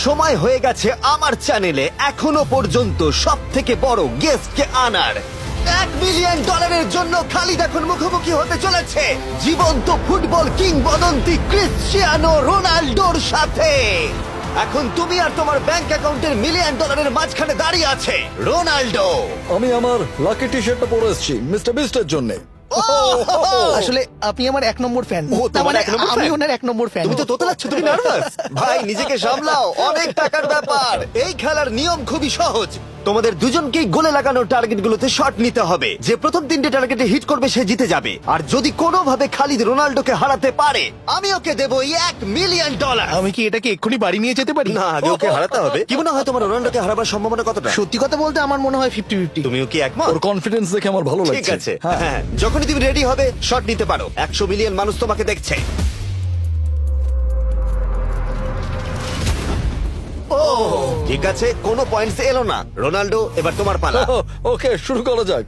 সময় হয়ে গেছে আমার চ্যানেলে এখনো পর্যন্ত সব থেকে বড় গেস্টকে আনার। $1 মিলিয়ন জন্য খালিদ এখন মুখোমুখি হতে চলেছে জীবন্ত ফুটবল কিংবদন্তি ক্রিশ্চিয়ানো রোনাল্ডোর সাথে। এখন তুমি আর তোমার ব্যাংক অ্যাকাউন্টের $1 মিলিয়ন মাঝখানে দাঁড়িয়ে আছে রোনাল্ডো। আমি আমার লাকি টি শার্টটা পরে এসেছি মিস্টার বিস্টের জন্য। আসলে আপনি আমার 1 নম্বর ফ্যান। ও, তোমার এক নম্বর আমি fan? ওনার 1 নম্বর ফ্যান। তুমি তো তোতলাচ্ছ, তুমি নার্ভাস। ভাই নিজেকে সামলাও, অনেক টাকার ব্যাপার। এই খেলার নিয়ম খুবই সহজ। তোমাদের দুজনকেই গোলে লাগানো টার্গেটগুলোতে শট নিতে হবে। যে প্রথম 3টে টার্গেটে হিট করবে সে জিতে যাবে। আর যদি কোনোভাবে খালিদ রোনাল্ডোকে হারাতে পারে আমি ওকে দেবো $1 মিলিয়ন। আমি কি এটাকে এক্ষুনি বাড়ি নিয়ে যেতে পারি? না, আগে ওকে হারাতে হবে। কি মনে হয় তোমার রোনাল্ডোকে হারাবার সম্ভাবনা কতটা? সত্যি কথা বলতে আমার মনে হয় 50-50। তুমিও কি একমত? ওর কনফিডেন্স দেখে আমার ভালো লাগছে। ঠিক আছে, হ্যাঁ, যখনই তুমি রেডি হবে শট নিতে পারো। 100 মিলিয়ন মানুষ তোমাকে দেখছে। ও ঠিক আছে, কোনো পয়েন্টস এলো না। রোনাল্ডো, এবার তোমার পালা। ওকে, শুরু করা যাক।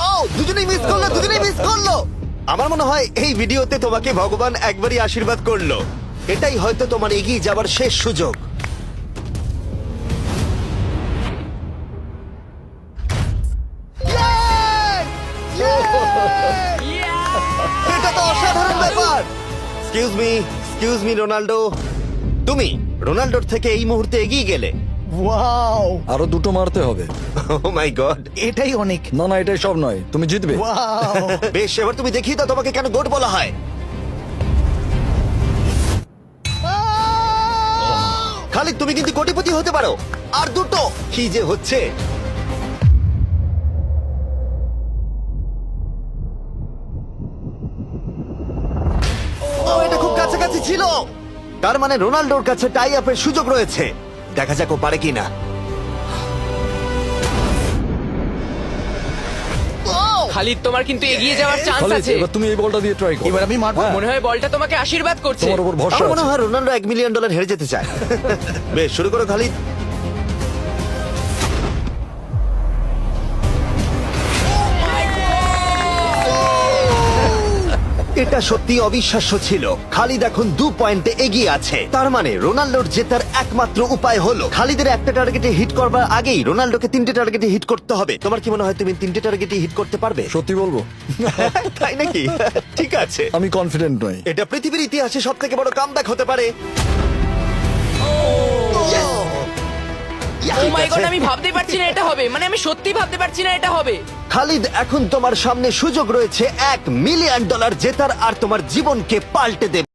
ও দুজনেই মিস করলো, দুজনেই মিস করলো। আমার মনে হয় এই ভিডিওতে তোমাকে ভগবান একবারই আশীর্বাদ করলো। এটাই হয়তো তোমার এগিয়ে যাবার শেষ সুযোগ। এটা তো অসাধারণ ব্যাপার। এক্সকিউজ মি রোনাল্ডো, তুমি রোনাল্ডোর থেকে এই মুহূর্তে এগিয়ে গেলে। ওয়াও, আরো দুটো মারতে হবে। ও মাই গড। এটাই অনেক। না না, এটাই সব নয়, তুমি জিতবে। ওয়াও, বেশ, এবার তুমি দেখিয়ে দাও তোমাকে কেন গোট বলা হয়। খালিদ, তুমি কিন্তু কোটিপতি হতে পারো। আর দুটো কি যে হচ্ছে। ও, এটা খুব কাছাকাছি ছিল। তার মানে রোনাল্ডোর কাছে টাই আপের সুযোগ রয়েছে। দেখা যাক ও পারে কিনা। খালিদ, তোমার কিন্তু এগিয়ে যাওয়ার চান্স খালিদ, আছে। এবার তুমি এই বলটা দিয়ে ট্রাই করো। এবার আমি মারবো। হ্যাঁ, মনে হয় বলটা তোমাকে আশীর্বাদ করছে। তোমার উপর ভরসা আমার মনে আছে। হয় রোনাল্ডো $1 মিলিয়ন হেরে যেতে চায়। বেশ, শুরু করো খালিদ। এটা সত্যি অবিশ্বাস্য ছিল। খালিদ এখন 2 পয়েন্টে এগিয়ে আছে। তার মানে রোনাল্ডোর জেতার একমাত্র উপায় হলো খালিদের একটা টার্গেটে হিট করবার আগেই রোনাল্ডোকে 3টে টার্গেটে হিট করতে হবে। তোমার কি মনে হয় তুমি 3টে টার্গেটে হিট করতে পারবে? সত্যি বলবো, তাই নাকি? ঠিক আছে, আমি কনফিডেন্ট নই। এটা পৃথিবীর ইতিহাসে সব থেকে বড় কামব্যাক হতে পারে। ও মাই ঠিক গড, আছে। আমি ভাবতে পারছি না এটা হবে। মানে আমি সত্যি ভাবতে পারছি না এটা হবে। খালিদ, এখন তোমার সামনে সুযোগ রয়েছে $1 মিলিয়ন জেতার আর তোমার জীবনকে পাল্টে দেবে।